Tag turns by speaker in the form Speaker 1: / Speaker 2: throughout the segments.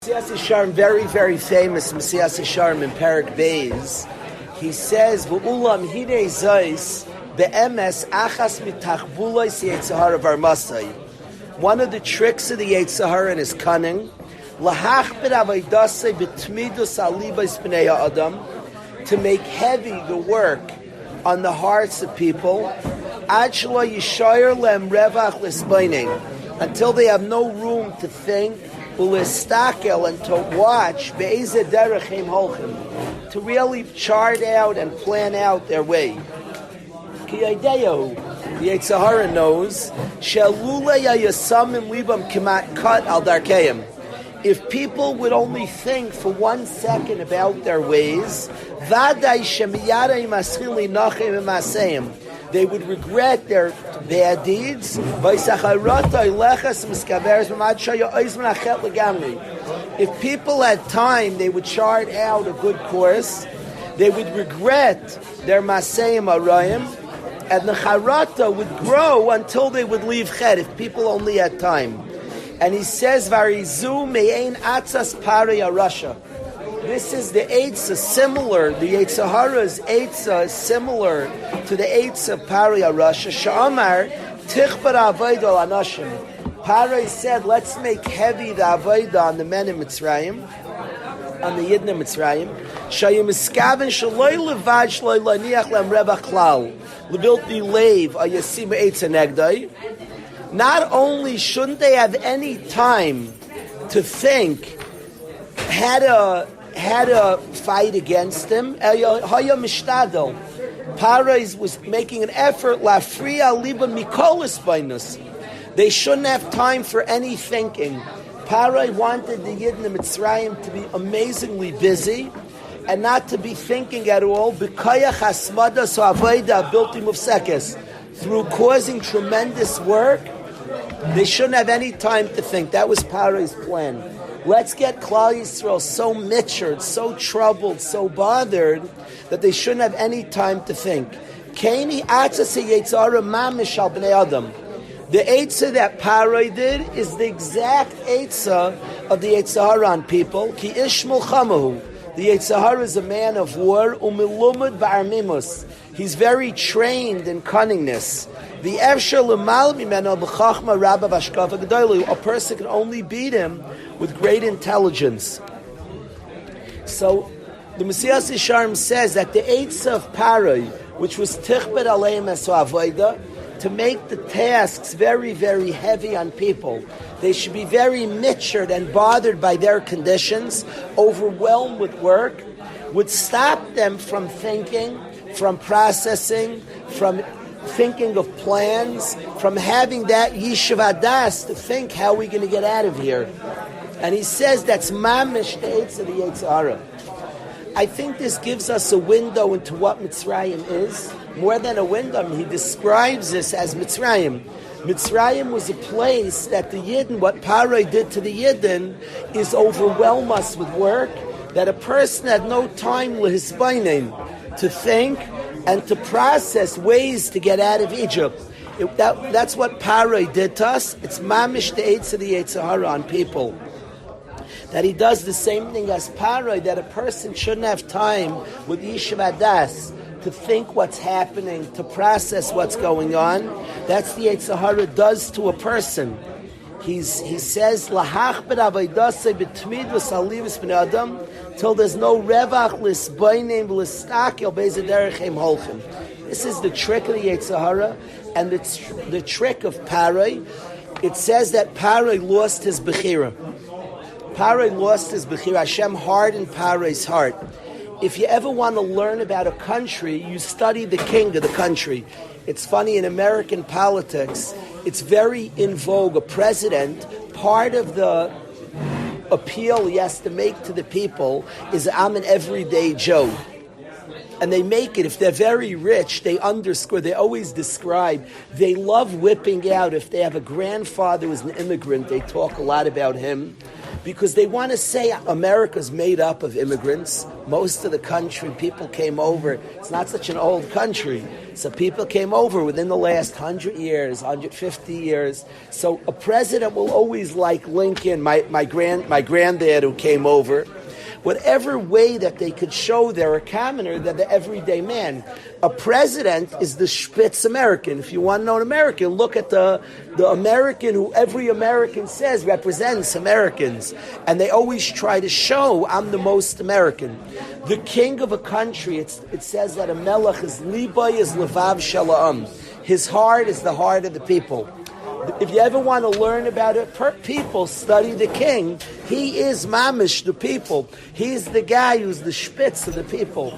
Speaker 1: Mesilas Yesharim, very, very famous Mesilas Yesharim in Perek Beis. He says, "V'ulam hidei zayis be'emes achas mitachbulos Yetzer Hara varmasai." One of the tricks of the Yetzer Hara and his cunning, lahachbid avaydasei b'tmidus alibos b'nei ha'adam, to make heavy the work on the hearts of people, ad shelo yishayir lem revach l'sbeining, until they have no room to think, u'listakel, and to watch, be'ezeh derech heim holchem, to really chart out and plan out their way. Ki yadeyahu, the Yetzer Hara knows, shelule yayasamim libam kemat kat al darkeim. If people would only think for 1 second about their ways, vaday shemiyarei maschili nachem emaseim, they would regret their bad deeds. If people had time, they would chart out a good course. They would regret their maseim arayim, and the charata would grow until they would leave chet, if people only had time. And he says, "Varizu me'ein atzas parei arasha." This is the Eitzah, similar, the Yetzer Hara's Eitzah is similar to the Eitzah of Parei Arasha. Sha'amar, tichbar avodah al anashim. Parei said, let's make heavy the avodah on the men in Mitzrayim, on the Yidden in Mitzrayim. Shayim iskaven shaloi levad shaloi laniach lem revach klal. Lebilti leiv ayasim Eitzah negdai. Not only shouldn't they have any time to think how to fight against him, Parais was making an effort, lafriya liba mikolis bainus. They shouldn't have time for any thinking. Parai wanted the Yidden of Mitzrayim to be amazingly busy and not to be thinking at all, through causing tremendous work. They shouldn't have any time to think. That was Parai's plan. Let's get Klal Yisrael so mitchered, so troubled, so bothered, that they shouldn't have any time to think. Kaini atzas Yetzer Hara mamish al bnei adam. The Eitzah that Parai did is the exact Eitzah of the Yetzer Hara on people. Ki ishmul chamahu. The Yetzer Hara is a man of war. Umilumud ba'armimus. He's very trained in cunningness. The efshar l'mal mimeno b'chachma rabba v'ashkafa gedolu. A person can only beat him with great intelligence. So the Mesilas Yesharim says that the Eitzah of Parai, which was tichbet aleim es avoda, to make the tasks very, very heavy on people. They should be very mitchered and bothered by their conditions, overwhelmed with work, would stop them from thinking, from processing, from thinking of plans, from having that yishuv adas to think, how are we going to get out of here? And he says that's mamish the Eitzah of the Yetzer Hara. I think this gives us a window into what Mitzrayim is. More than a window, he describes this as Mitzrayim. Mitzrayim was a place that the Yidden, what Parai did to the Yidden, is overwhelm us with work, that a person had no time lehisbainim, to think and to process ways to get out of Egypt. That's what Parai did to us. It's mamish the Eitzah of the Yetzer Hara on people. That he does the same thing as Parai, that a person shouldn't have time with Yishuv Adas to think what's happening, to process what's going on. That's the Yetzer Hara does to a person. He says, Lahachbed avaydasei b'tmidus alivus b'nei adam, till there's no revach l'sbeinim l'stakel be'ezeh derech heim holchem. This is the trick of the Yetzer Hara, and it's the trick of Parai. It says that Parai lost his bechira. Parai lost his bechira. Hashem hardened Parai's heart. If you ever want to learn about a country, you study the king of the country. It's funny, in American politics, it's very in vogue. A president, part of the appeal he has to make to the people is, I'm an everyday Joe. And they make it, if they're very rich, they underscore, they always describe, they love whipping out, if they have a grandfather who's an immigrant, they talk a lot about him. because they want to say America's made up of immigrants. Most of the country, people came over. It's not such an old country. So people came over within the last 100 years, 150 years. So a president will always like Lincoln, my granddad who came over. Whatever way that they could show they're a commoner, they're the everyday man. A president is the spitz American. If you want to know an American, look at the American who every American says represents Americans. And they always try to show, I'm the most American. The king of a country, it says that a melech is libay is levav shalom. His heart is the heart of the people. If you ever want to learn about it, people study the king. He is mamish, the people. He's the guy who's the spitz of the people.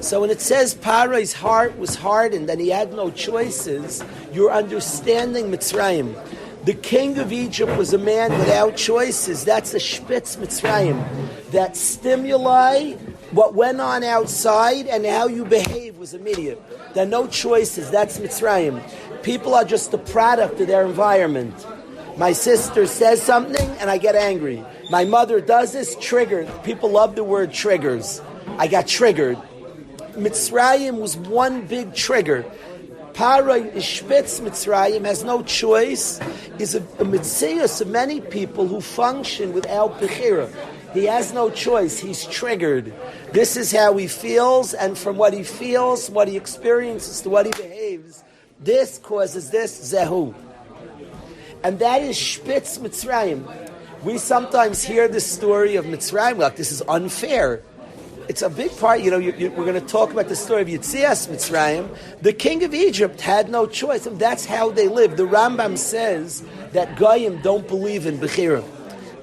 Speaker 1: So when it says Paro's heart was hardened and he had no choices, you're understanding Mitzrayim. The king of Egypt was a man without choices. That's the spitz Mitzrayim. That stimuli, what went on outside and how you behave was immediate. There are no choices. That's Mitzrayim. People are just the product of their environment. My sister says something and I get angry. My mother does this, triggered. People love the word triggers. I got triggered. Mitzrayim was one big trigger. Para Ishpitz Mitzrayim has no choice, is a mitzvah of many people who function without bechira. He has no choice. He's triggered. This is how he feels, and from what he feels, what he experiences, to what he behaves, this causes this zehu. And that is Shpitz Mitzrayim. We sometimes hear the story of Mitzrayim, like this is unfair. It's a big part, we're going to talk about the story of Yitzias Mitzrayim. The king of Egypt had no choice. And that's how they lived. The Rambam says that Goyim don't believe in Bechira.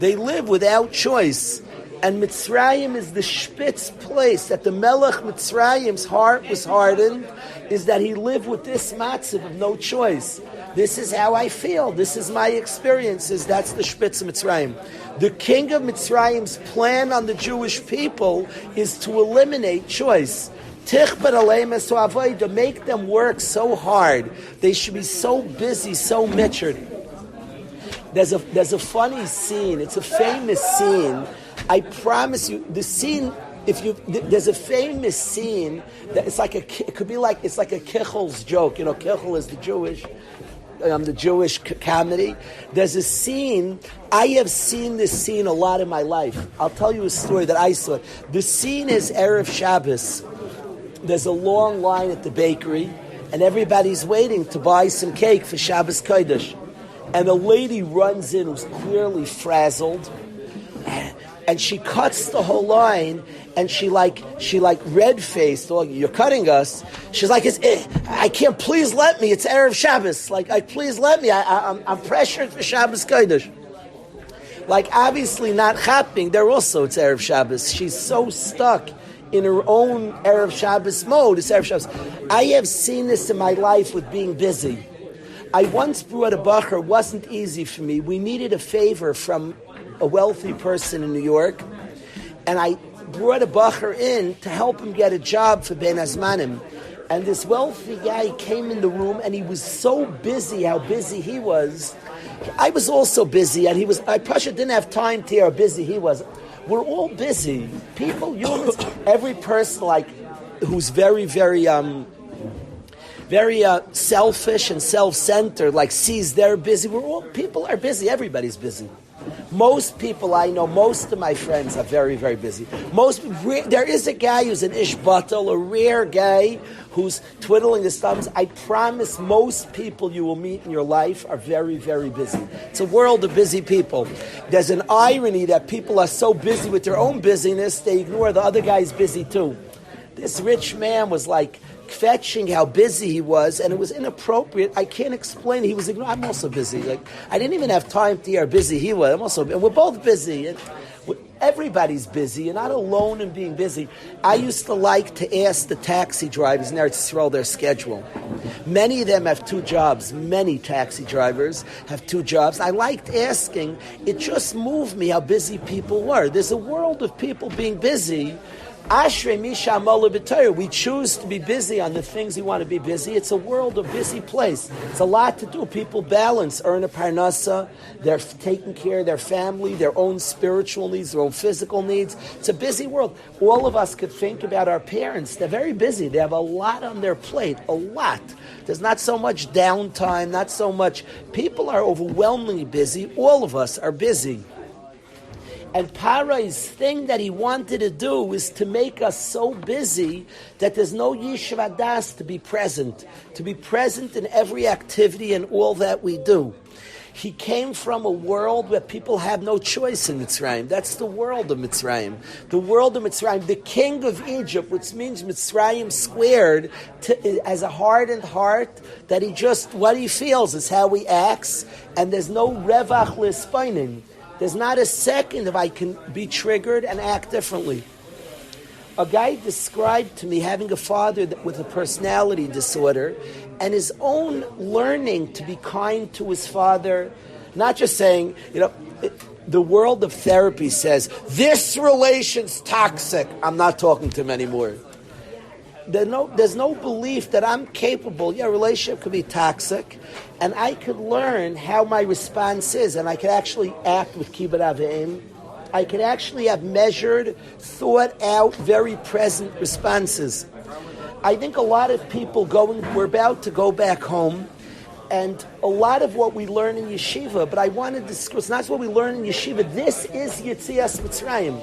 Speaker 1: They live without choice. And Mitzrayim is the spitz place that the Melech Mitzrayim's heart was hardened, is that he lived with this matzav of no choice. This is how I feel. This is my experiences. That's the spitz of Mitzrayim. The king of Mitzrayim's plan on the Jewish people is to eliminate choice. To make them work so hard. They should be so busy, so mitchered. There's a funny scene. It's a famous scene. I promise you, the scene. There's a famous scene that it's like a Kichel's joke. Kichel is the Jewish comedy. There's a scene. I have seen this scene a lot in my life. I'll tell you a story that I saw. The scene is Erev Shabbos. There's a long line at the bakery, and everybody's waiting to buy some cake for Shabbos Kodesh. And a lady runs in who's clearly frazzled, and she cuts the whole line, and she red-faced, oh, you're cutting us. She's like, I can't, please let me, it's Erev Shabbos. Please let me, I'm pressured for Shabbos Kodesh. Obviously not chapping, they're also, it's Erev Shabbos. She's so stuck in her own Erev Shabbos mode, it's Erev Shabbos. I have seen this in my life with being busy. I once brought a bacher, it wasn't easy for me. We needed a favor from a wealthy person in New York, and I brought a bacher in to help him get a job for Bein Hazmanim. And this wealthy guy came in the room, and he was so busy, how busy he was. I was also busy, and I Pasha didn't have time to hear how busy he was. We're all busy. People, humans, every person who's very, very selfish and self-centered, sees they're busy. People are busy. Everybody's busy. Most people I know, most of my friends are very, very busy. There is a guy who's an ish batel, a rare guy who's twiddling his thumbs. I promise most people you will meet in your life are very, very busy. It's a world of busy people. There's an irony that people are so busy with their own busyness, they ignore the other guy's busy too. This rich man was fetching how busy he was, and it was inappropriate. I can't explain it. He was ignoring. I'm also busy. I didn't even have time to hear how busy he was. And we're both busy. And everybody's busy. You're not alone in being busy. I used to like to ask the taxi drivers in there to throw their schedule. Many of them have 2 jobs. Many taxi drivers have 2 jobs. I liked asking. It just moved me how busy people were. There's a world of people being busy. Ashrei Misha Amalu B'Torah. We choose to be busy on the things we want to be busy. It's a world, a busy place. It's a lot to do. People balance, earn a parnasa. They're taking care of their family, their own spiritual needs, their own physical needs. It's a busy world. All of us could think about our parents. They're very busy. They have a lot on their plate, a lot. There's not so much downtime, not so much. People are overwhelmingly busy. All of us are busy. And Paro's thing that he wanted to do is to make us so busy that there's no Yishuv Das to be present in every activity and all that we do. He came from a world where people have no choice in Mitzrayim. That's the world of Mitzrayim. The world of Mitzrayim, the king of Egypt, which means Mitzrayim squared, as a hardened heart, that he just, what he feels is how he acts, and there's no revach l'spainin. There's not a second if I can be triggered and act differently. A guy described to me having a father with a personality disorder and his own learning to be kind to his father, not just saying, the world of therapy says, this relation's toxic, I'm not talking to him anymore. There's no belief that I'm capable. Yeah, a relationship could be toxic, and I could learn how my response is, and I could actually act with kibbud avim. I could actually have measured, thought out, very present responses. I think a lot of people we're about to go back home, and a lot of what we learn in yeshiva, but I want to discuss, not what we learn in yeshiva, this is Yetzias Mitzrayim.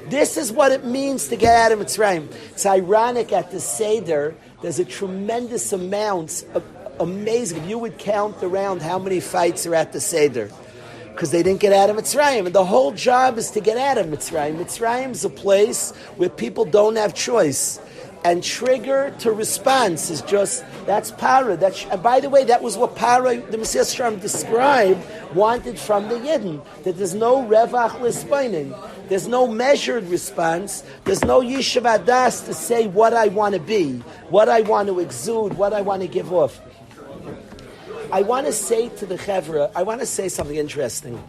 Speaker 1: This is what it means to get out of Mitzrayim. It's ironic at the Seder, there's a tremendous amount of amazing. If you would count around how many fights are at the Seder, because they didn't get out of Mitzrayim. And the whole job is to get out of Mitzrayim. Mitzrayim is a place where people don't have choice. And trigger to response is just, that's para. And by the way, that was what para, the Messiah Shalom described, wanted from the Yidden. That there's no revach l'spainin. There's no measured response. There's no Yishuv Das to say what I want to be, what I want to exude, what I want to give off. I want to say to the Chevra, I want to say something interesting.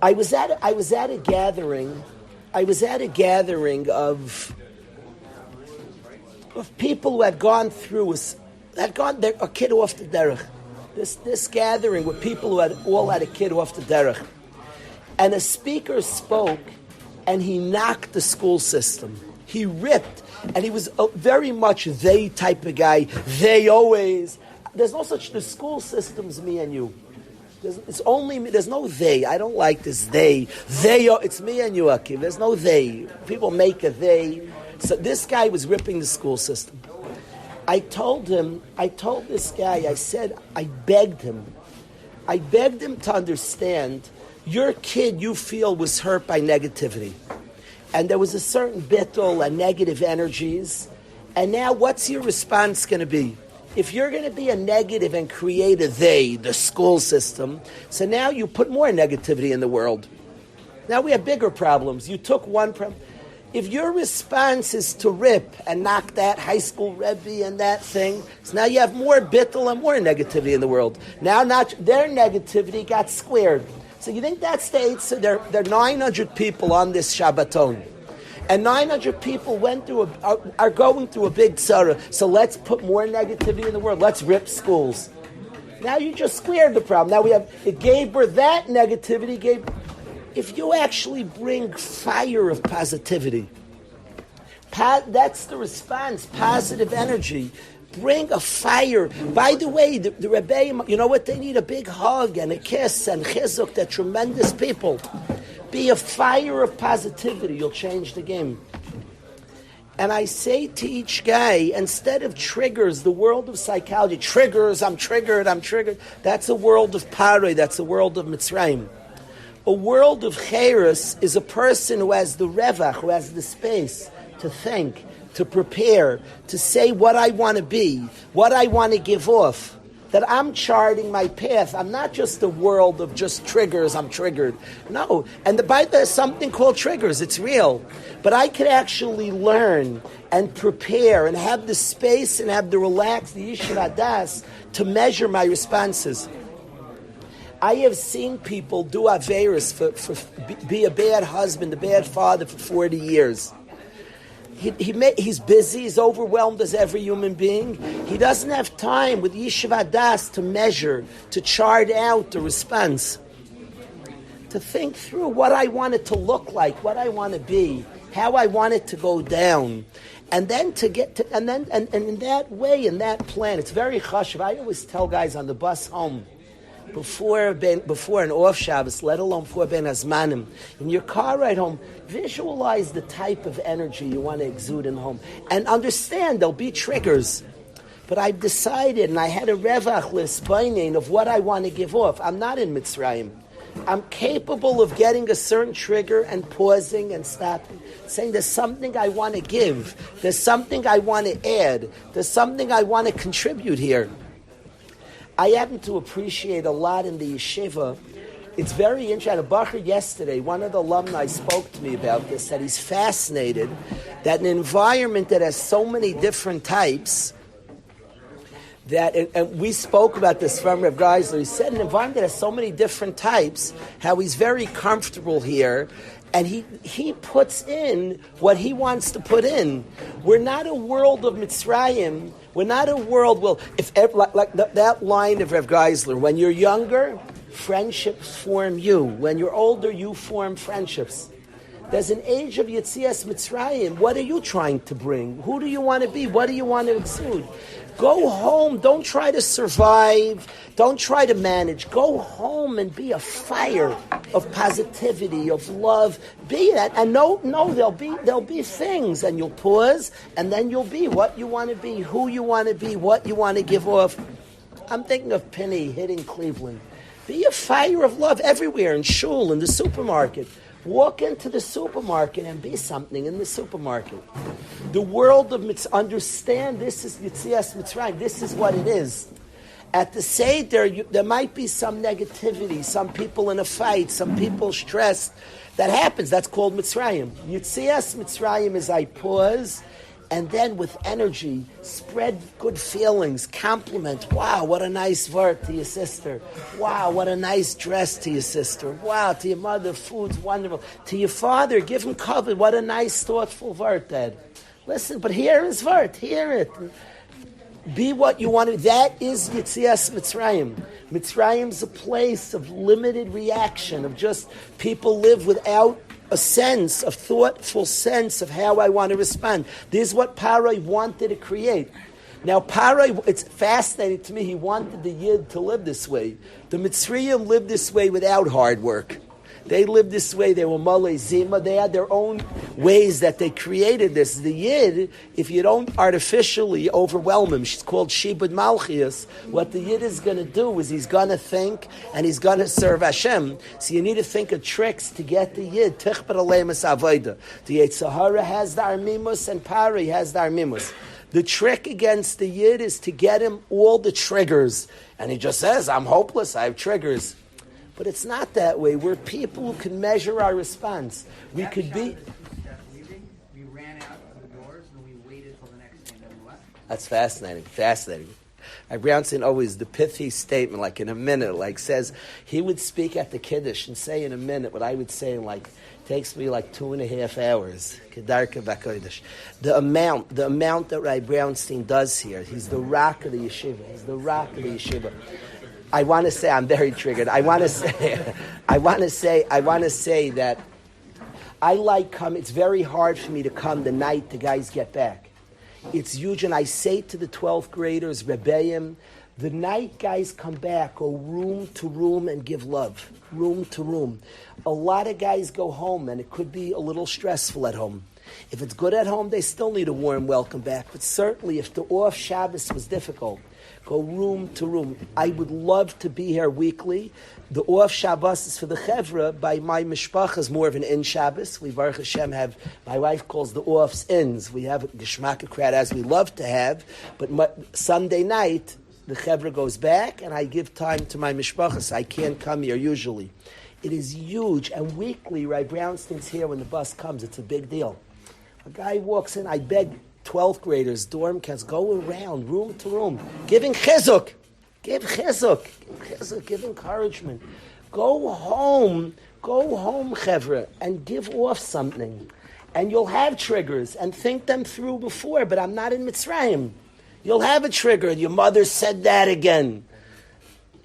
Speaker 1: I was at a gathering of people who had gone through, a kid off the derech. This gathering with people who had a kid off the derech. And a speaker spoke, and he knocked the school system. He ripped, and he was very much they type of guy. They always. There's no such. The school system's me and you. It's only me. There's no they. I don't like this they. It's me and you, Akim. There's no they. People make a they. So this guy was ripping the school system. I told this guy, I begged him to understand. Your kid, you feel, was hurt by negativity. And there was a certain bittul and negative energies. And now what's your response going to be? If you're going to be a negative and create a they, the school system, so now you put more negativity in the world. Now we have bigger problems. You took one problem. If your response is to rip and knock that high school Rebbe and that thing, so now you have more bittul and more negativity in the world. Now their negativity got squared. So you think that's the Eitzah? There are 900 people on this Shabbaton. And 900 people are going through a big tzara. So let's put more negativity in the world. Let's rip schools. Now you just squared the problem. Now it gave birth, that negativity if you actually bring fire of positivity, that's the response, positive energy. Bring a fire. By the way, the Rebbeim, you know what they need? A big hug and a kiss and chizuk. They're tremendous people. Be a fire of positivity. You'll change the game. And I say to each guy, instead of triggers, the world of psychology, triggers, I'm triggered. That's a world of paroi. That's a world of Mitzrayim. A world of Cheres is a person who has the revach, who has the space to think, to prepare, to say what I want to be, what I want to give off, that I'm charting my path. I'm not just a world of just triggers, I'm triggered. No, and the Bible has something called triggers, it's real. But I could actually learn and prepare and have the space and have the relaxed, the Yishuv Das, to measure my responses. I have seen people do averis be a bad husband, a bad father for 40 years. He's busy, he's overwhelmed as every human being. He doesn't have time with Yeshiva Das to measure, to chart out the response, to think through what I want it to look like, what I want to be, how I want it to go down. And then to get to, and in that way, in that plan, it's very chashuv. I always tell guys on the bus home, before an off Shabbos, let alone before Bein Hazmanim, in your car ride home, visualize the type of energy you want to exude in home. And understand there'll be triggers. But I've decided, and I had a revach list, Bein, of what I want to give off. I'm not in Mitzrayim. I'm capable of getting a certain trigger and pausing and stopping, saying there's something I want to give, there's something I want to add, there's something I want to contribute here. I happen to appreciate a lot in the yeshiva. It's very interesting. A bacher yesterday, one of the alumni spoke to me about this, that he's fascinated that an environment that has so many different types, that, and we spoke about this from Rabbi Kalish. He said an environment that has so many different types, how he's very comfortable here, and he puts in what he wants to put in. We're not a world of Mitzrayim. We're not a world, well, if like that line of Rav Geisler, when you're younger, friendships form you. When you're older, you form friendships. There's an age of Yetzias Mitzrayim. What are you trying to bring? Who do you want to be? What do you want to exude? Go home. Don't try to survive. Don't try to manage. Go home and be a fire of positivity, of love. Be that. And no, there'll be things. And you'll pause, and then you'll be what you want to be, who you want to be, what you want to give off. I'm thinking of Penny hitting Cleveland. Be a fire of love everywhere, in shul, in the supermarket. Walk into the supermarket and be something in the supermarket. The world of Mitzvah, understand this is Yetzias Mitzrayim. This is what it is. At the Seder, there might be some negativity, some people in a fight, some people stressed. That happens. That's called Mitzrayim. Yetzias Mitzrayim is I pause, and then with energy, spread good feelings, compliment. Wow, what a nice vert to your sister. Wow, what a nice dress to your sister. Wow, to your mother, food's wonderful. To your father, give him cover. What a nice, thoughtful vert, Dad. Listen, but hear his vert, hear it. Be what you want to be. That is Yetzias Mitzrayim. Mitzrayim's a place of limited reaction, of just people live without a sense, a thoughtful sense of how I want to respond. This is what Parai wanted to create. Now, Parai, it's fascinating to me, he wanted the Yid to live this way. The Mitzrayim lived this way without hard work. They lived this way, they were Malay Zima, they had their own ways that they created this. The Yid, if you don't artificially overwhelm him, she's called Shibud Malchias, what the Yid is going to do is he's going to think and he's going to serve Hashem. So you need to think of tricks to get the Yid. Tichbar Alemus Avodah. The Yetzirah has the Armimus and Pari has the Armimus. The trick against the Yid is to get him all the triggers. And he just says, I'm hopeless, I have triggers. But it's not that way. We're people who can measure our response. We could be...
Speaker 2: We ran out of the doors and we waited till the next day and then we left.
Speaker 1: That's fascinating. Brownstein always, the pithy statement, like in a minute, like says, he would speak at the Kiddush and say in a minute what I would say in like, takes me like 2.5 hours. Kedarka Bakodesh. The amount that Rabbi Brownstein does here, he's the rock of the yeshiva. I want to say, I'm very triggered. I want to say that I like come. It's very hard for me to come the night the guys get back. It's huge, and I say to the 12th graders, Rebbeim, the night guys come back, go room to room and give love, room to room. A lot of guys go home, and it could be a little stressful at home. If it's good at home, they still need a warm welcome back. But certainly, if the off Shabbos was difficult, go room to room. I would love to be here weekly. The off Shabbos is for the Chevra. By my mishpacha is more of an in Shabbos. We, Baruch Hashem, have, my wife calls the offs ins. We have a Geshmaka crowd as we love to have. But Sunday night, the Chevra goes back, and I give time to my mishpachas. I can't come here usually. It is huge. And weekly, Rabbi Brownstein's here when the bus comes. It's a big deal. A guy walks in, I beg 12th graders, dorm kids, go around, room to room, giving chizuk. Give chizuk, give encouragement. Go home, chevra, and give off something. And you'll have triggers, and think them through before, but I'm not in Mitzrayim. You'll have a trigger, and your mother said that again.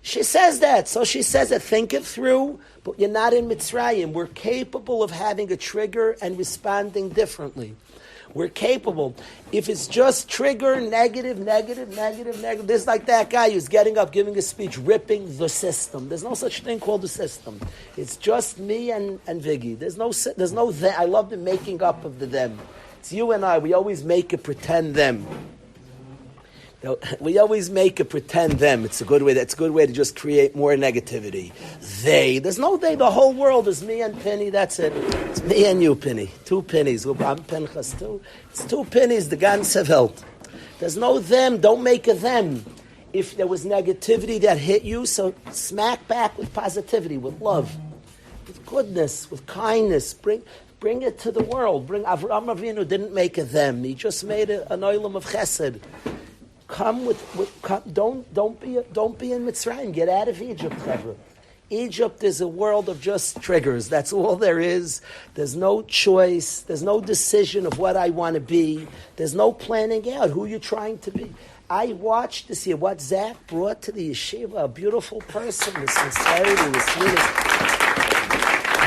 Speaker 1: She says that, so she says it, think it through, but you're not in Mitzrayim. We're capable of having a trigger and responding differently. We're capable. If it's just trigger, negative. There's like that guy who's getting up, giving a speech, ripping the system. There's no such thing called the system. It's just me and Viggy. There's no them. I love the making up of the them. It's you and I. We always make a pretend them. We always make a pretend them. It's a good way. That's a good way to just create more negativity. They. There's no they. The whole world is me and Penny. That's it. It's me and you, Penny. 2 pennies. I'm Pinchas too. It's 2 pennies. The ganze Welt. There's no them. Don't make a them. If there was negativity that hit you, so smack back with positivity, with love, with goodness, with kindness. Bring it to the world. Avraham Avinu didn't make a them. He just made an oilam of chesed. Come don't be in Mitzrayim. Get out of Egypt, Chevra. Egypt is a world of just triggers. That's all there is. There's no choice. There's no decision of what I want to be. There's no planning out who you're trying to be. I watched this year what Zach brought to the yeshiva. A beautiful person, the sincerity, the sweetness.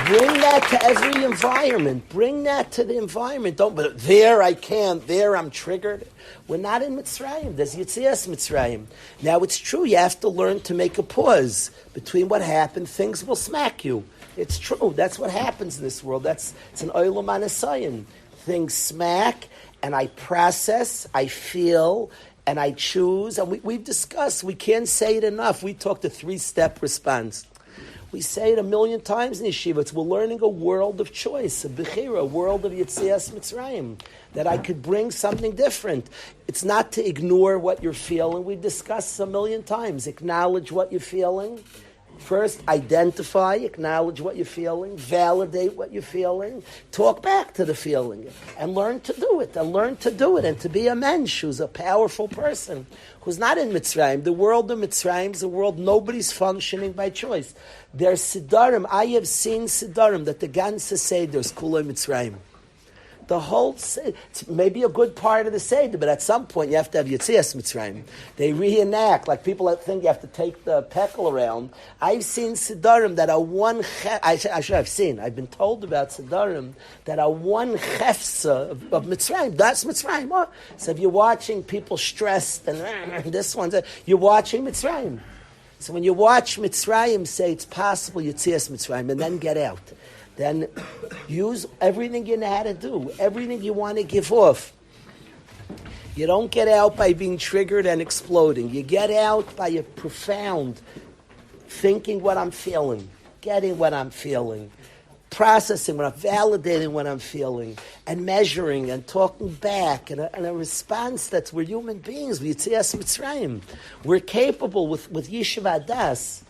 Speaker 1: Bring that to every environment. Bring that to the environment. But there I can't. There I'm triggered. We're not in Mitzrayim. There's Yitzias Mitzrayim. Now it's true. You have to learn to make a pause between what happened. Things will smack you. It's true. That's what happens in this world. It's an oilam anasayin. Things smack, and I process. I feel. And I choose. And we've discussed. We can't say it enough. We talked a 3-step response. We say it a million times in yeshiva. We're learning a world of choice, a bechira, a world of Yitzias Mitzrayim, that I could bring something different. It's not to ignore what you're feeling. We discussed a million times. Acknowledge what you're feeling. First, identify, acknowledge what you're feeling, validate what you're feeling, talk back to the feeling, and learn to do it, and to be a mensch who's a powerful person, who's not in Mitzrayim. The world of Mitzrayim is a world nobody's functioning by choice. There's Siddarim. I have seen Siddarim that the ganze Seder is Kulei Mitzrayim. The whole Seder, it's maybe a good part of the Seder, but at some point you have to have Yitzias Mitzrayim. They reenact, like people that think you have to take the pekel around. I've seen Siddarim that are one, I've been told about Siddarim that are one chefsa of Mitzrayim. That's Mitzrayim. Oh. So if you're watching people stressed and this one's, you're watching Mitzrayim. So when you watch Mitzrayim, say it's possible Yitzias Mitzrayim, and then get out. Then use everything you know how to do, everything you want to give off. You don't get out by being triggered and exploding. You get out by a profound thinking what I'm feeling, getting what I'm feeling, processing what I'm validating what I'm feeling, and measuring and talking back, and a response that's we're human beings. We're Yitzias Mitzrayim. We're capable with Yeshiva Das.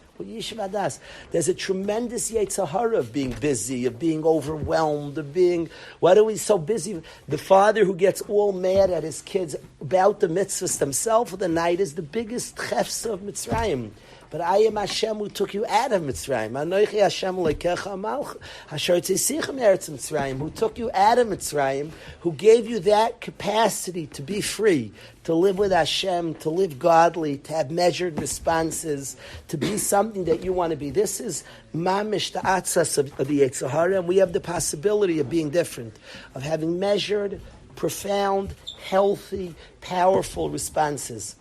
Speaker 1: There's a tremendous Yetzirah of being busy, of being overwhelmed, of being, why are we so busy? The father who gets all mad at his kids about the mitzvahs themselves for the night is the biggest chefsa of Mitzrayim. But I am Hashem who took you out of Mitzrayim. Anochi Hashem Elokecha Malch Asher Tzisichem Eretz Mitzrayim, who took you out of Mitzrayim, who gave you that capacity to be free, to live with Hashem, to live godly, to have measured responses, to be something that you want to be. This is mamish the atzas of the Yetzirah, and we have the possibility of being different, of having measured, profound, healthy, powerful responses.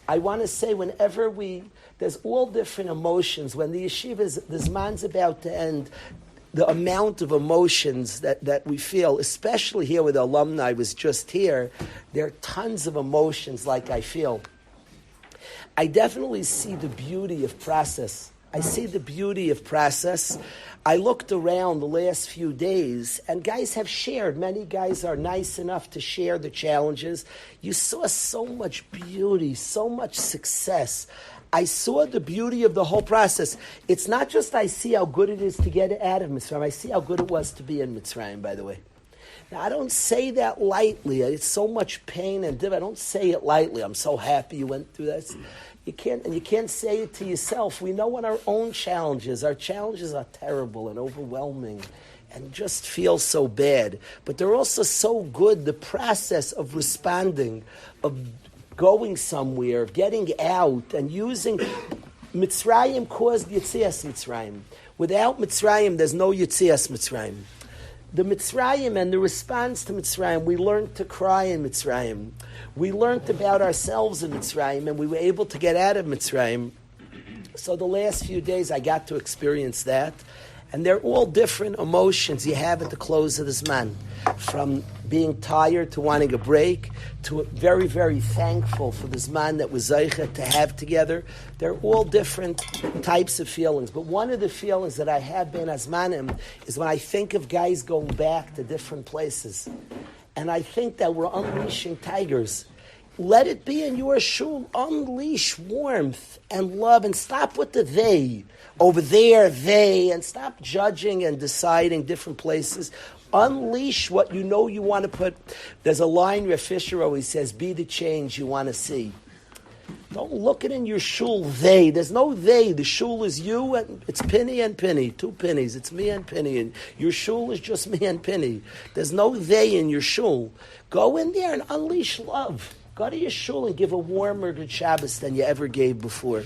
Speaker 1: I want to say whenever there's all different emotions. When the yeshiva, the Zman's about to end, the amount of emotions that we feel, especially here with the alumni, was just here, there are tons of emotions like I feel. I definitely see the beauty of process. I looked around the last few days, and guys have shared. Many guys are nice enough to share the challenges. You saw so much beauty, so much success. I saw the beauty of the whole process. It's not just I see how good it is to get out of Mitzrayim. I see how good it was to be in Mitzrayim, by the way. Now, I don't say that lightly. It's so much pain and I don't say it lightly. I'm so happy you went through this. You can't say it to yourself. We know what our own challenges. Our challenges are terrible and overwhelming and just feel so bad. But they're also so good. The process of responding, of going somewhere, of getting out and using... Mitzrayim caused Yetzias Mitzrayim. Without Mitzrayim, there's no Yetzias Mitzrayim. The Mitzrayim and the response to Mitzrayim, we learned to cry in Mitzrayim. We learned about ourselves in Mitzrayim, and we were able to get out of Mitzrayim. So the last few days, I got to experience that. And they're all different emotions you have at the close of this man. From being tired to wanting a break, to very, very thankful for this man that was Zeicha to have together. They're all different types of feelings. But one of the feelings that I have been Hazmanim is when I think of guys going back to different places. And I think that we're unleashing tigers. Let it be in your shul. Unleash warmth and love and stop with the they. Over there, they, and stop judging and deciding different places. Unleash what you know you want to put. There's a line Rav Fisher always says, be the change you want to see. Don't look it in your shul, they. There's no they. The shul is you, and it's penny and penny. 2 pennies. It's me and penny. And your shul is just me and penny. There's no they in your shul. Go in there and unleash love. Go to your shul and give a warmer good Shabbos than you ever gave before.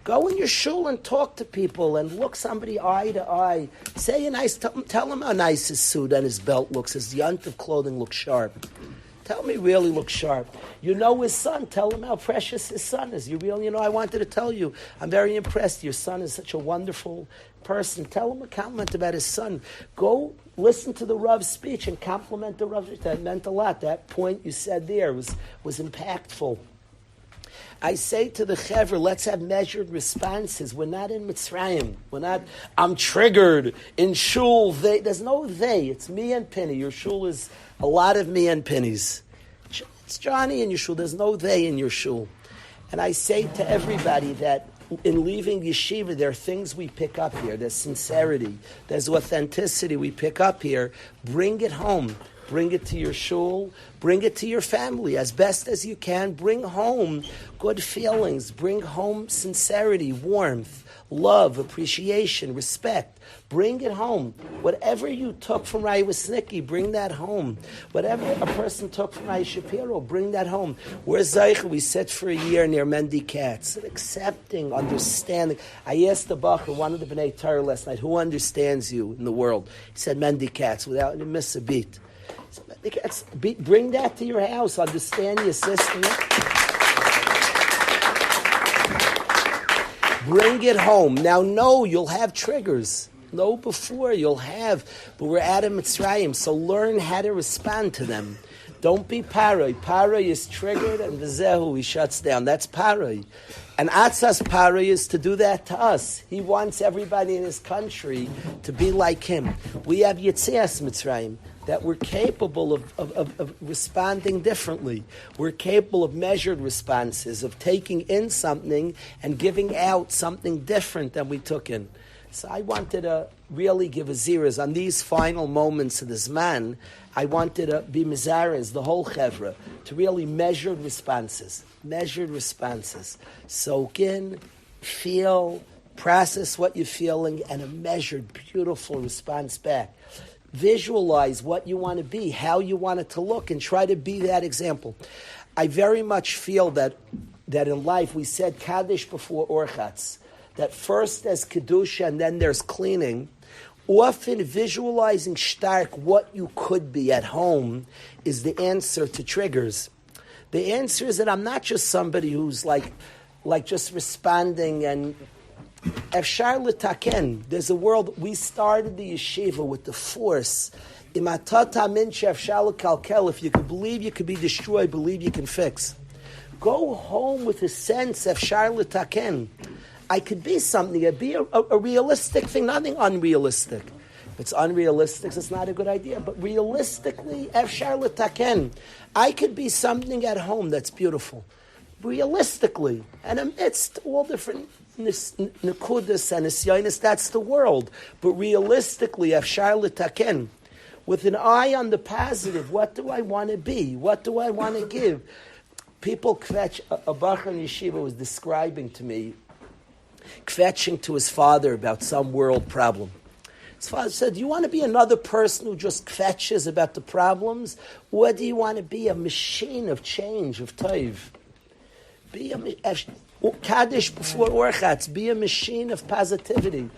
Speaker 1: Go in your shul and talk to people and look somebody eye to eye. Say a nice, tell him how nice his suit and his belt looks. His yunt of clothing looks sharp. Tell him he really looks sharp. You know his son. Tell him how precious his son is. I wanted to tell you. I'm very impressed. Your son is such a wonderful person. Tell him a compliment about his son. Go listen to the Rav's speech and compliment the Rav. That meant a lot. That point you said there was impactful. I say to the Chevra, let's have measured responses. We're not in Mitzrayim. I'm triggered. In shul, there's no they. It's me and Penny. Your shul is a lot of me and pennies. It's Johnny in your shul. There's no they in your shul. And I say to everybody that in leaving yeshiva, there are things we pick up here. There's sincerity. There's authenticity we pick up here. Bring it home. Bring it to your shul. Bring it to your family as best as you can. Bring home good feelings. Bring home sincerity, warmth, love, appreciation, respect. Bring it home. Whatever you took from Rai Wisnicki, bring that home. Whatever a person took from Rai Shapiro, bring that home. We're Zeicha. We sit for a year near Mendy Katz. Accepting, understanding. I asked the Bacher, one of the B'nai Torah last night, who understands you in the world? He said Mendy Katz, without any miss a beat. Bring that to your house. Understand your system. Bring it home. Now, no, you'll have triggers. No, before you'll have. But we're out of Mitzrayim, so learn how to respond to them. Don't be paroi. Paroi is triggered, and v'zehu, he shuts down. That's paroi. And Atzas paroi is to do that to us. He wants everybody in his country to be like him. We have Yetzias Mitzrayim, that we're capable of responding differently. We're capable of measured responses, of taking in something and giving out something different than we took in. So I wanted to really give a zeros on these final moments of this man. I wanted to be mizares, the whole chevra, to really measured responses. Measured responses. Soak in, feel, process what you're feeling, and a measured, beautiful response back. Visualize what you want to be, how you want it to look, and try to be that example. I very much feel that in life we said Kaddish before Orchatz, that first there's Kedusha and then there's cleaning. Often visualizing stark what you could be at home is the answer to triggers. The answer is that I'm not just somebody who's like just responding and Efshar l'taken. There's a world. We started the yeshiva with the force. If you could believe you could be destroyed, believe you can fix. Go home with a sense of Efshar l'taken. I could be something. I'd be a realistic thing, nothing unrealistic. If it's unrealistic, it's not a good idea. But realistically, Efshar l'taken. I could be something at home that's beautiful. Realistically, and amidst all different nekudas and nisyonis, that's the world. But realistically, Efshar l'taken, with an eye on the positive, what do I want to be? What do I want to give? People kvetch. A Bachar in Yeshiva was describing to me, kvetching to his father about some world problem. His father said, do you want to be another person who just kvetches about the problems? Or do you want to be a machine of change, of taiv? Be a Kaddish before Orchatz, be a machine of positivity.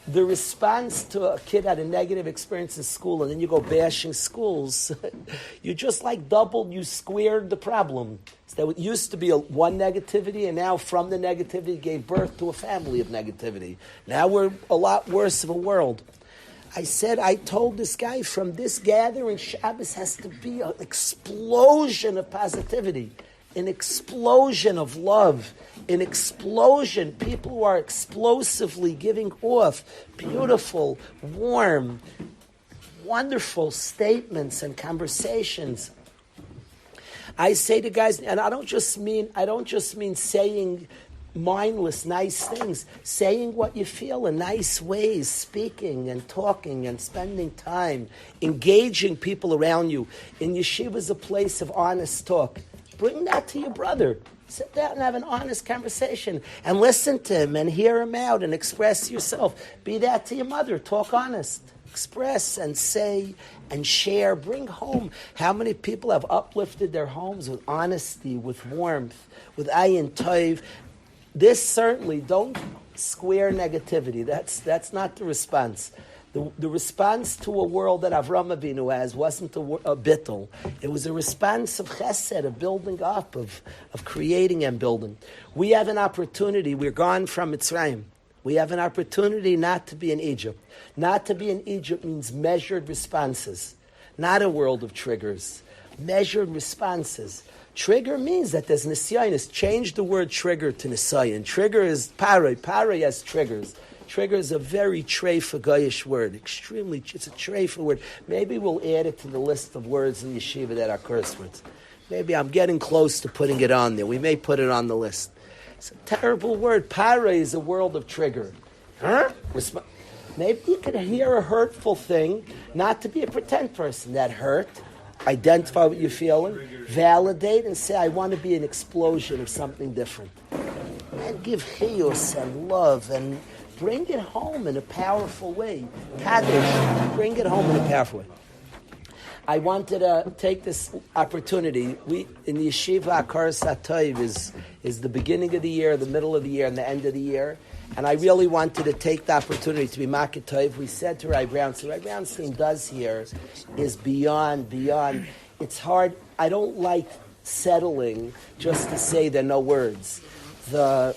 Speaker 1: The response to a kid had a negative experience in school and then you go bashing schools, you just like doubled, you squared the problem. So it used to be one negativity and now from the negativity gave birth to a family of negativity. Now we're a lot worse of a world. I told this guy from this gathering, Shabbos has to be an explosion of positivity, an explosion of love, an explosion, people who are explosively giving off beautiful, warm, wonderful statements and conversations. I say to guys, and I don't just mean saying mindless, nice things, saying what you feel in nice ways, speaking and talking and spending time, engaging people around you. In yeshiva is a place of honest talk. Bring that to your brother. Sit down and have an honest conversation and listen to him and hear him out and express yourself. Be that to your mother. Talk honest. Express and say and share. Bring home. How many people have uplifted their homes with honesty, with warmth, with ayin tov? This certainly, don't square negativity. That's not the response. The response to a world that Avram Avinu has wasn't a bittul. It was a response of chesed, of building up, of creating and building. We have an opportunity. We're gone from Mitzrayim. We have an opportunity not to be in Egypt. Not to be in Egypt means measured responses, not a world of triggers. Measured responses. Trigger means that there's nisyanis. Change the word trigger to nisyan. Trigger is paroi. Paroi has triggers. Trigger is a very treifa goyish word. Extremely, it's a treifa word. Maybe we'll add it to the list of words in yeshiva that are curse words. Maybe I'm getting close to putting it on there. We may put it on the list. It's a terrible word. Paroi is a world of trigger. Huh? Maybe you could hear a hurtful thing, not to be a pretend person. That hurt. Identify what you're feeling, validate, and say, I want to be an explosion of something different. And give chiyus and love and bring it home in a powerful way. Kaddish, bring it home in a powerful way. I wanted to take this opportunity. We in the yeshiva, Akaras HaTov is the beginning of the year, the middle of the year, and the end of the year. And I really wanted to take the opportunity to be Makatov. We said to Rabbi Brownstein, Rabbi Brownstein does here is beyond. It's hard. I don't like settling just to say there are no words. The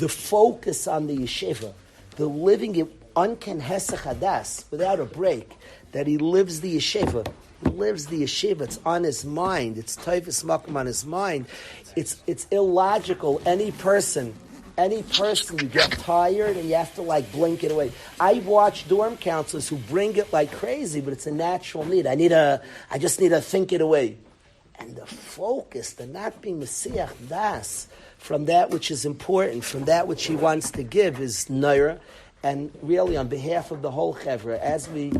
Speaker 1: focus on the yeshiva, the living it unken hesach hadas without a break, that he lives the yeshiva. He lives the yeshiva. It's on his mind. It's toivus makom on his mind. It's illogical. Any person, you get tired and you have to blink it away. I watch dorm counselors who bring it like crazy, but it's a natural need. I just need to think it away. And the focus, the not being Messiah das, from that which is important, from that which he wants to give is naira. And really, on behalf of the whole chevra, as we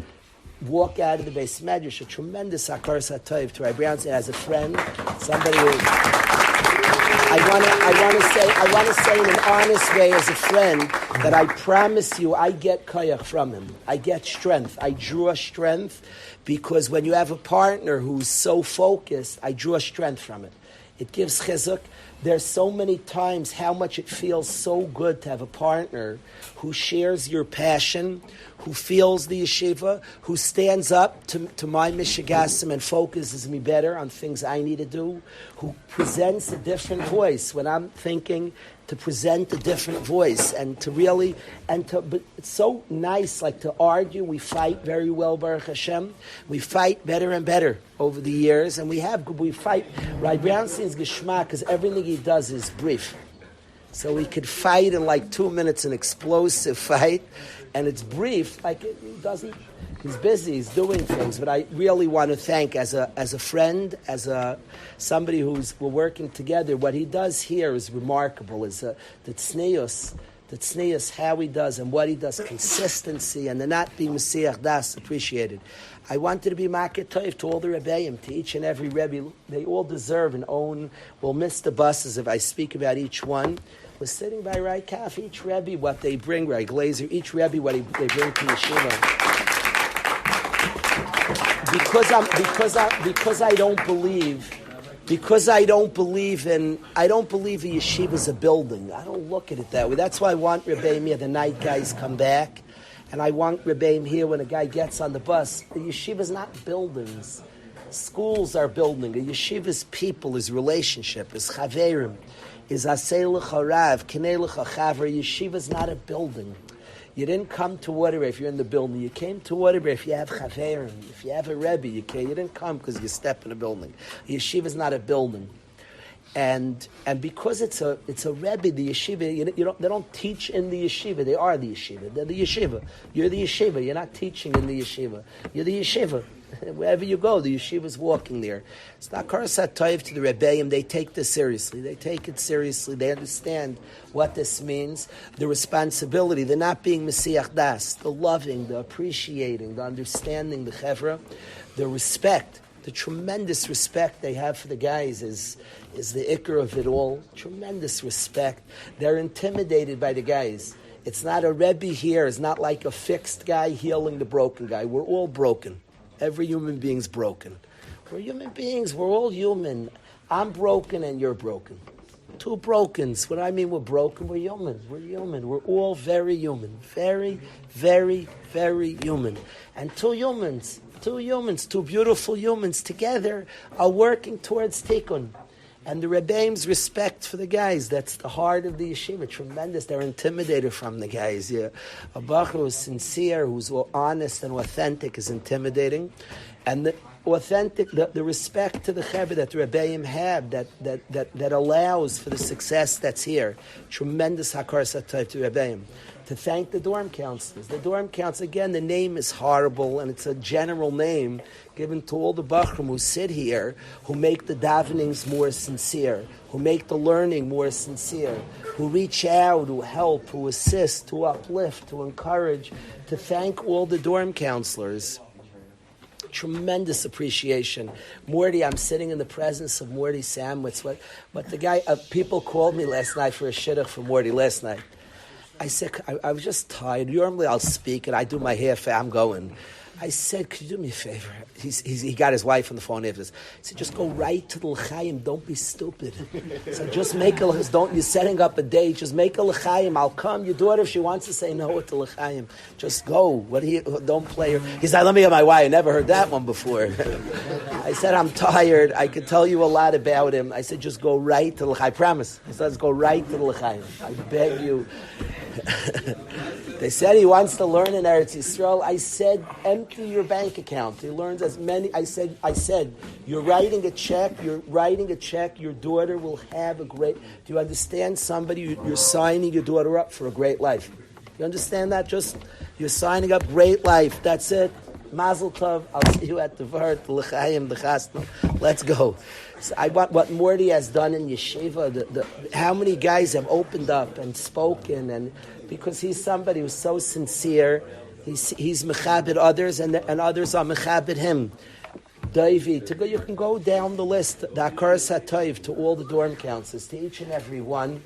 Speaker 1: walk out of the Beis Medrash, a tremendous Akaras HaTov to Rabbi Brownstein as a friend, somebody who... I want to say in an honest way as a friend that I promise you I get koyach from him. I get strength. I draw strength because when you have a partner who's so focused, I draw strength from it. It gives chizuk. There's so many times how much it feels so good to have a partner who shares your passion, who feels the yeshiva, who stands up to my mishigasim and focuses me better on things I need to do, who presents a different voice when I'm thinking to present a different voice and to really, but it's so nice, to argue. We fight very well, Baruch Hashem. We fight better and better over the years, and we fight. Rabbi Brownstein's geschmack, because everything he does is brief. So he could fight in 2 minutes, an explosive fight, and it's brief. He's busy, he's doing things. But I really want to thank, as a friend, somebody we're working together. What he does here is remarkable. Is the tznius the tznius, how he does and what he does, consistency, and the not being Messiach Das appreciated. I wanted to be Makir Tov to all the Rebbeim, to each and every Rebbe. They all deserve and own. We'll miss the buses if I speak about each one. We're sitting by Rai Kaf, each Rebbe, what they bring, Rai Glazer, each Rebbe, what they bring to Yeshiva. Because I don't believe a yeshiva is a building. I don't look at it that way. That's why I want Rebbeim here, the night guys come back. And I want Rebbeim here when a guy gets on the bus. The yeshiva is not buildings. Schools are building. A yeshiva is people, is relationship, is chaverim, is asei l'charav, kinei l'chachaver. Yeshiva is not a building. You didn't come to Waterbury if you're in the building. You came to Waterbury if you have chaverim. If you have a Rebbe, you didn't come because you step in a building. A yeshiva is not a building. And because it's a Rebbe, the yeshiva, they don't teach in the yeshiva. They are the yeshiva. They're the yeshiva. You're the yeshiva. You're not teaching in the yeshiva. You're the yeshiva. Wherever you go, the yeshiva's walking there. It's not karasat toiv to the Rebbeim. They take this seriously. They take it seriously. They understand what this means. The responsibility, the not being Messiach Das, the loving, the appreciating, the understanding, the chevra, the respect, the tremendous respect they have for the guys is the ikr of it all. Tremendous respect. They're intimidated by the guys. It's not a Rebbe here. It's not like a fixed guy healing the broken guy. We're all broken. Every human being's broken. We're human beings. We're all human. I'm broken and you're broken. Two brokens. What I mean we're broken, we're human. We're human. We're all very human. Very, very, very human. And two beautiful humans together are working towards tikkun. And the Rebbeim's respect for the guys, that's the heart of the yeshiva, tremendous. They're intimidated from the guys. Yeah. A bachur who's sincere, who's honest and authentic is intimidating. And the authentic, the respect to the chevra that the Rebbeim have, that allows for the success that's here. Tremendous hakar satayv to Rebbeim. To thank the dorm counselors. The dorm counselors, again, the name is horrible, and it's a general name given to all the bachrim who sit here, who make the davenings more sincere, who make the learning more sincere, who reach out, who help, who assist, who uplift, who encourage. To thank all the dorm counselors. Tremendous appreciation. Morty, I'm sitting in the presence of Morty Samwitz. What the guy, people called me last night for a shidduch for Morty last night. I said, I was just tired. Normally I'll speak and I do my hair, I'm going. I said, could you do me a favor? He got his wife on the phone after this. He said, just go right to the l'chaim. Don't be stupid. So just make a you're setting up a date. Just make a l'chaim. I'll come. Your daughter, if she wants to say no at the l'chaim, just go. Don't play her. He said, let me get my wife. I never heard that one before. I said, I'm tired. I could tell you a lot about him. I said, just go right to the l'chaim. I promise. He said, let's go right to the l'chaim. I beg you. They said he wants to learn in Eretz Yisrael. I said, empty your bank account. He learns as many. I said, you're writing a check. Your daughter will have a great. Do you understand? You're signing your daughter up for a great life. You understand that? You're signing up great life. That's it. Mazel tov. I'll see you at the Vart, the L'chaim, the Chasna. Let's go. So I want what Morty has done in Yeshiva. How many guys have opened up and spoken, and because he's somebody who's so sincere, he's mechabed others, and others are mechabed him. Davey, you can go down the list. The Akar Satayv to all the dorm counselors, to each and every one.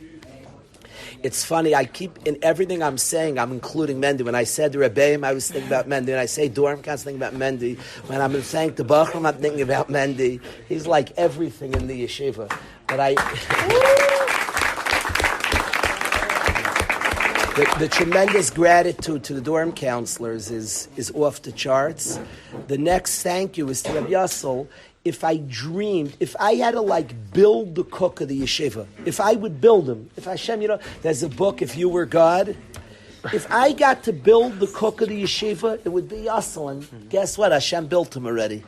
Speaker 1: It's funny, I keep, in everything I'm saying, I'm including Mendy. When I said the Rebbeim, I was thinking about Mendy. When I say dorm counselors, thinking about Mendy. When I'm saying the Bachram, I'm thinking about Mendy. He's like everything in the yeshiva. But the tremendous gratitude to the dorm counselors is off the charts. The next thank you is to Rabbi Yassel. If I had to build the cook of the yeshiva, if I would build him, if Hashem, there's a book, If You Were God. If I got to build the cook of the yeshiva, it would be Yassel. And guess what? Hashem built him already.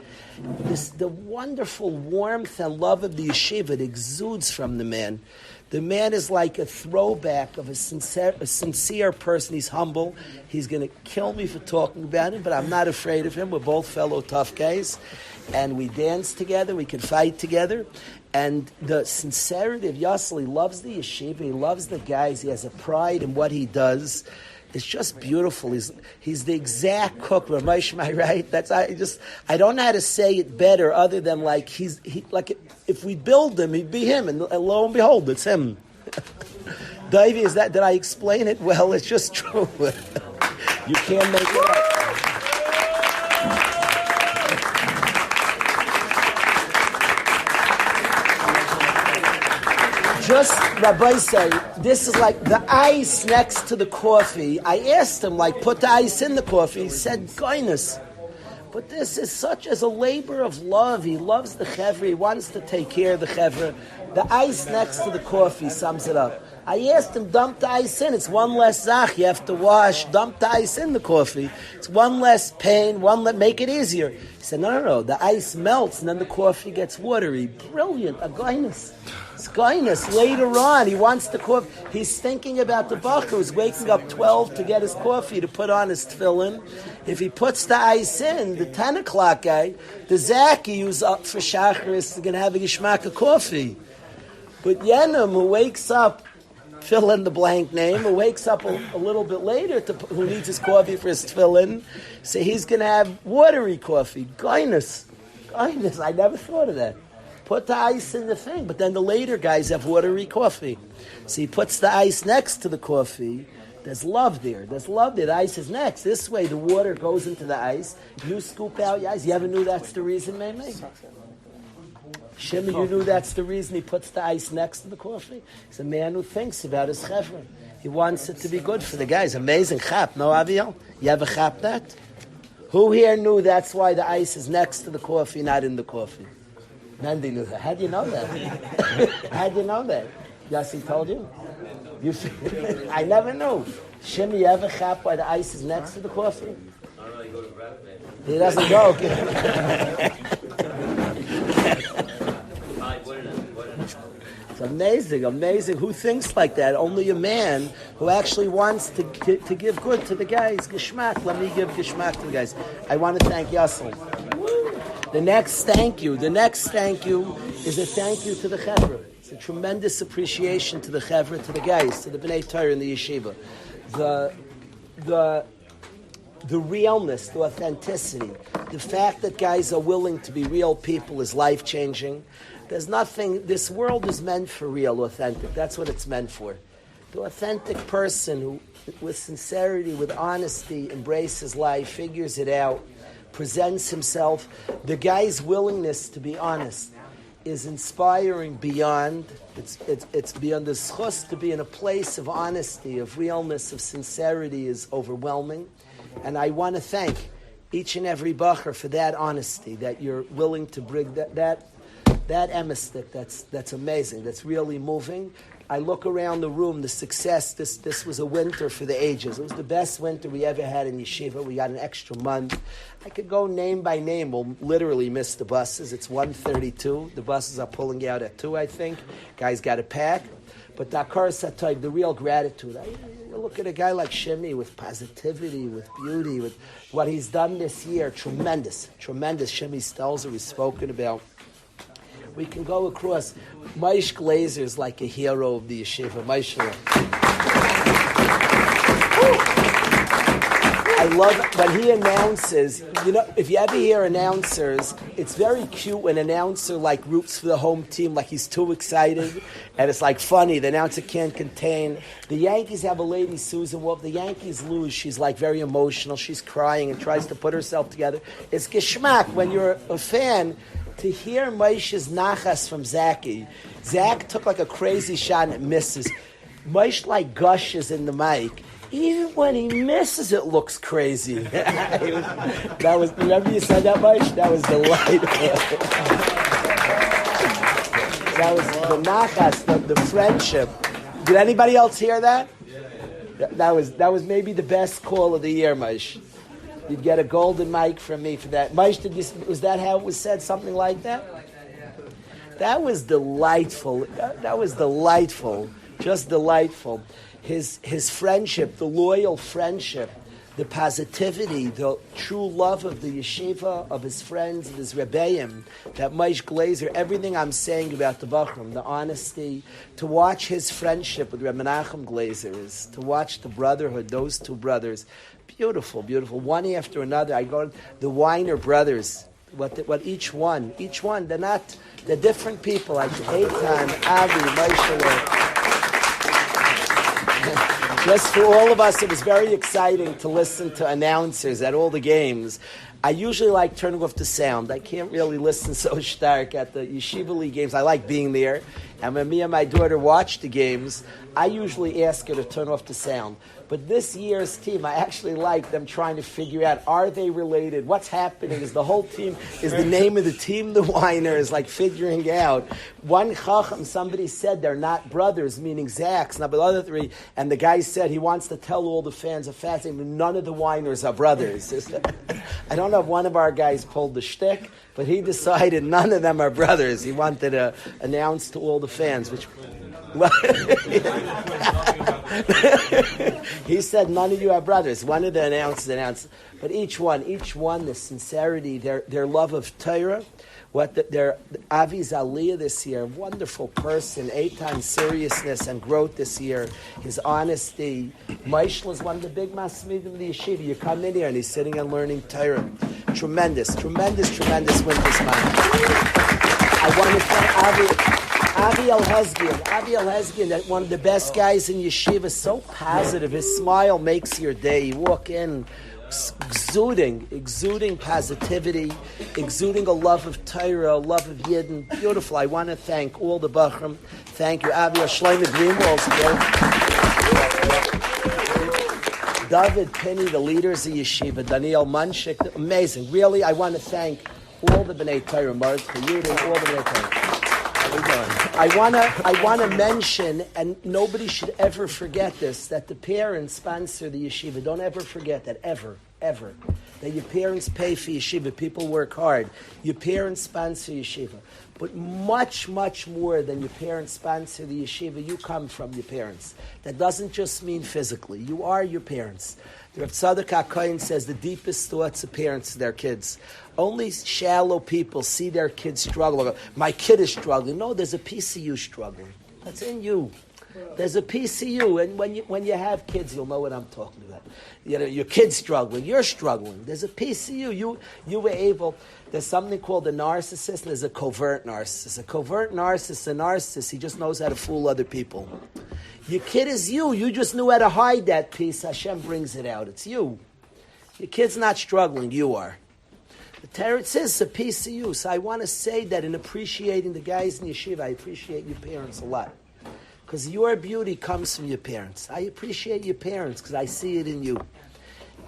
Speaker 1: The wonderful warmth and love of the yeshiva, it exudes from the man. The man is like a throwback of a sincere person. He's humble. He's going to kill me for talking about him, but I'm not afraid of him. We're both fellow tough guys. And we dance together. We can fight together. And the sincerity of Yassel, he loves the yeshiva. He loves the guys. He has a pride in what he does. It's just beautiful. He's the exact cook. Ramesh, am I right? I don't know how to say it better other than like if we build him, he'd be him, and lo and behold, it's him. Davey, did I explain it well? It's just true. You can't make it up. Just, Rabbi say, this is like the ice next to the coffee. I asked him, put the ice in the coffee. He said, goodness. But this is such as a labor of love. He loves the chevra. He wants to take care of the chevra. The ice next to the coffee sums it up. I asked him, dump the ice in. It's one less zach. You have to wash. Dump the ice in the coffee. It's one less pain. Make it easier. He said, no. The ice melts and then the coffee gets watery. Brilliant. A goyness. Later on, he wants the coffee. He's thinking about the bacher who's waking up 12 to get his coffee to put on his tefillin. If he puts the ice in, the 10 o'clock guy, the Zaki who's up for Shachar is going to have a gishmak of coffee. But Yenim, who wakes up, fill in the blank name, who wakes up a little bit later, who needs his coffee for his tefillin, so he's going to have watery coffee. Goyness. I never thought of that. Put the ice in the thing, but then the later guys have watery coffee. So he puts the ice next to the coffee. There's love there. The ice is next. This way the water goes into the ice. You scoop out your ice. You ever knew that's the reason, Meme? Shimon, you knew that's the reason he puts the ice next to the coffee? He's a man who thinks about his chevra. He wants it to be good for the guys. Amazing chap, no, Aviel? You ever chap that? Who here knew that's why the ice is next to the coffee, not in the coffee? Nandi knew that. How do you know that? Yes, he told you? I never knew. Shimmy, you ever chap why the ice is next to the coffee? He doesn't go. It's amazing. Who thinks like that? Only a man who actually wants to give good to the guys. Geshmak. Let me give geshmak to the guys. I want to thank Yassel. The next thank you is a thank you to the chevra. It's a tremendous appreciation to the chevra, to the guys, to the B'nai Torah and the yeshiva. The realness, the authenticity, the fact that guys are willing to be real people is life-changing. There's nothing, this world is meant for real, authentic. That's what it's meant for. The authentic person who, with sincerity, with honesty, embraces life, figures it out, presents himself. The guy's willingness to be honest is inspiring beyond. It's beyond the schus to be in a place of honesty, of realness, of sincerity is overwhelming. And I want to thank each and every bacher for that honesty, that you're willing to bring that emistic. That's amazing. That's really moving. I look around the room, the success, this was a winter for the ages. It was the best winter we ever had in yeshiva. We got an extra month. I could go name by name. We'll literally miss the buses. It's 1:32. The buses are pulling out at 2, I think. Guys got to pack. But Dakar Satayv, the real gratitude. I look at a guy like Shimi with positivity, with beauty, with what he's done this year. Tremendous. Shimi Stelzer is spoken about. We can go across. Maish Glazer is like a hero of the yeshiva. Maish. I love when he announces. You know, if you ever hear announcers, it's very cute when an announcer roots for the home team, like he's too excited, and it's funny. The announcer can't contain. The Yankees have a lady, Susan Wolf. The Yankees lose. She's very emotional. She's crying and tries to put herself together. It's geschmack when you're a fan. To hear Moshe's nachas from Zaki. Zach took a crazy shot and it misses. Moshe gushes in the mic. Even when he misses, it looks crazy. Remember you said that, Moshe? That was delightful. That was the nachas, the friendship. Did anybody else hear that? That was maybe the best call of the year, Moshe. You'd get a golden mic from me for that. Maish, was that how it was said? Something like that? That was delightful. That was delightful. Just delightful. His friendship, the loyal friendship, the positivity, the true love of the yeshiva, of his friends, of his rebbeim, that Maish Glazer, everything I'm saying about the Bachram, the honesty, to watch his friendship with Reb Menachem Glazer, is to watch the brotherhood, those two brothers, beautiful, beautiful, one after another. I go to the Weiner brothers, what each one, they're different people, like Eitan, Avi, Moshe. Just for all of us, it was very exciting to listen to announcers at all the games. I usually like turning off the sound. I can't really listen so stark at the Yeshiva League games. I like being there. And when me and my daughter watch the games, I usually ask her to turn off the sound. But this year's team, I actually like them trying to figure out, are they related? What's happening? Is the whole team, is the name of the team the Weiners, like figuring out. One Chacham, somebody said they're not brothers, meaning Zach's, not the other three. And the guy said he wants to tell all the fans of fasting, none of the Weiners are brothers. I don't know if one of our guys pulled the shtick, but he decided none of them are brothers. He wanted to announce to all the fans, which... He said none of you are brothers. One of the announcers announced, but each one, the sincerity, their love of Torah, their Avi's Aliyah this year, wonderful person, Eitan seriousness and growth this year, his honesty. Maishal is one of the big masmidim of the yeshiva. You come in here and he's sitting and learning Torah. Tremendous win this month. I want to thank Avi Al-Hezgian, that one of the best guys in yeshiva, so positive. His smile makes your day. You walk in exuding positivity, exuding a love of Torah, a love of Yidden. Beautiful. I want to thank all the Bachram. Thank you, Avi Shlomo Greenwald's here. David Penny, the leaders of yeshiva, Daniel Munchik, amazing. Really, I want to thank all the B'nai Torah, Mark, for you and all the B'nai Torah. I want to mention, and nobody should ever forget this, that the parents sponsor the yeshiva. Don't ever forget that, ever. That your parents pay for yeshiva. People work hard. Your parents sponsor yeshiva. But much, much more than your parents sponsor the yeshiva, you come from your parents. That doesn't just mean physically. You are your parents. The Rav Tzadok HaKohen says the deepest thoughts of parents to their kids. Only shallow people see their kids struggle. My kid is struggling. No, there's a piece of you struggling. That's in you. There's a piece of you, and when you have kids, you'll know what I'm talking about. You know, your kid's struggling, you're struggling. There's a piece of you. You were able. There's something called a narcissist, and there's a covert narcissist. A covert narcissist, he just knows how to fool other people. Your kid is you. You just knew how to hide that piece. Hashem brings it out. It's you. Your kid's not struggling. You are. The Torah says it's a piece of you. So I want to say that in appreciating the guys in yeshiva, I appreciate your parents a lot. Because your beauty comes from your parents. I appreciate your parents because I see it in you.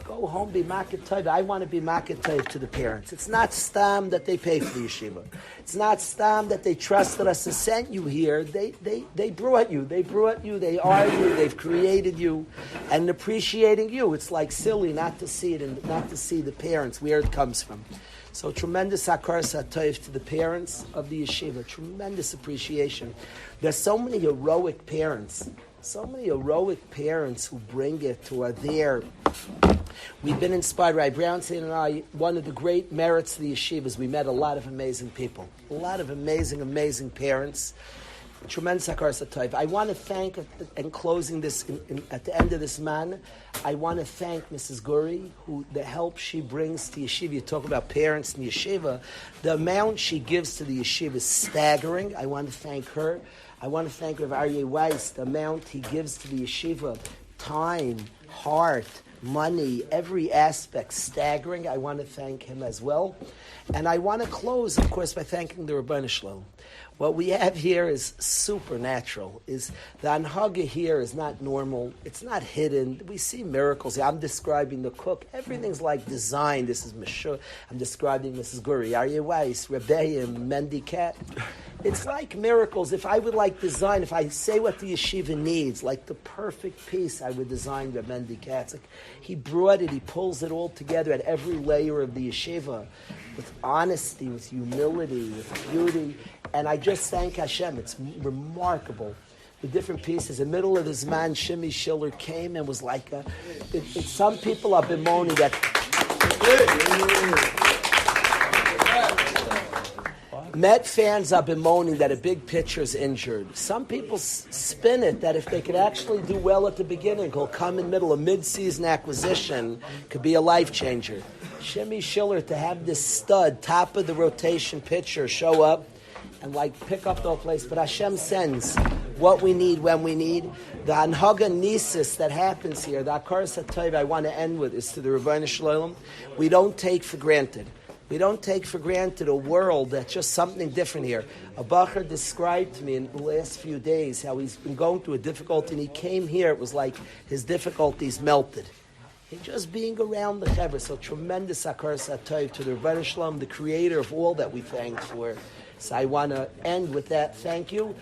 Speaker 1: Go home, be Makat Tov. I want to be Makat Tov to the parents. It's not stam that they pay for the yeshiva. It's not stam that they trusted us and sent you here. They brought you. They are you. They've created you. And appreciating you. It's like silly not to see it and not to see the parents, where it comes from. So tremendous hakaras hatov to the parents of the yeshiva. Tremendous appreciation. There's so many heroic parents. So many heroic parents who bring it, who are there. We've been inspired. Rabbi Brownstein and I, one of the great merits of the yeshiva is we met a lot of amazing people. A lot of amazing parents. Tremendous hakaras hatov. I want to thank, in closing this, at the end of this man, I want to thank Mrs. Guri, who the help she brings to yeshiva. You talk about parents in yeshiva. The amount she gives to the yeshiva is staggering. I want to thank her. I want to thank Rav Aryeh Weiss, the amount he gives to the yeshiva, time, heart, money, every aspect, staggering. I want to thank him as well. And I want to close, of course, by thanking the Rebbeinu Shalom. What we have here is supernatural. Is the anhaga here is not normal. It's not hidden. We see miracles. I'm describing the cook. Everything's like designed. This is Meshur. I'm describing Mrs. Guri, Aryeh Weiss, Rebbeim, Mendy Cat. It's like miracles. If I would design, if I say what the yeshiva needs, like the perfect piece, I would design Reb Mendy Katz. Like, he brought it, he pulls it all together at every layer of the yeshiva with honesty, with humility, with beauty. And I just thank Hashem. It's remarkable. The different pieces. In the middle of this man, Shimmy Schiller came and was like some people are bemoaning that. Met fans are bemoaning that a big pitcher's injured. Some people spin it that if they could actually do well at the beginning, he'll come in the middle. A mid-season acquisition could be a life changer. Shimmy Schiller, to have this stud, top of the rotation pitcher show up and pick up the whole place. But Hashem sends what we need when we need. The Anhaga Nisis that happens here, the Akaras HaTov I want to end with is to the Rebbeinu Shalom. We don't take for granted. We don't take for granted a world that's just something different here. A Bacher described to me in the last few days how he's been going through a difficulty, and he came here, it was like his difficulties melted. And just being around the Chevra, so tremendous Akaras HaTov to the Rebbeinu Shalom, the creator of all that we thank for. So I want to end with that. Thank you.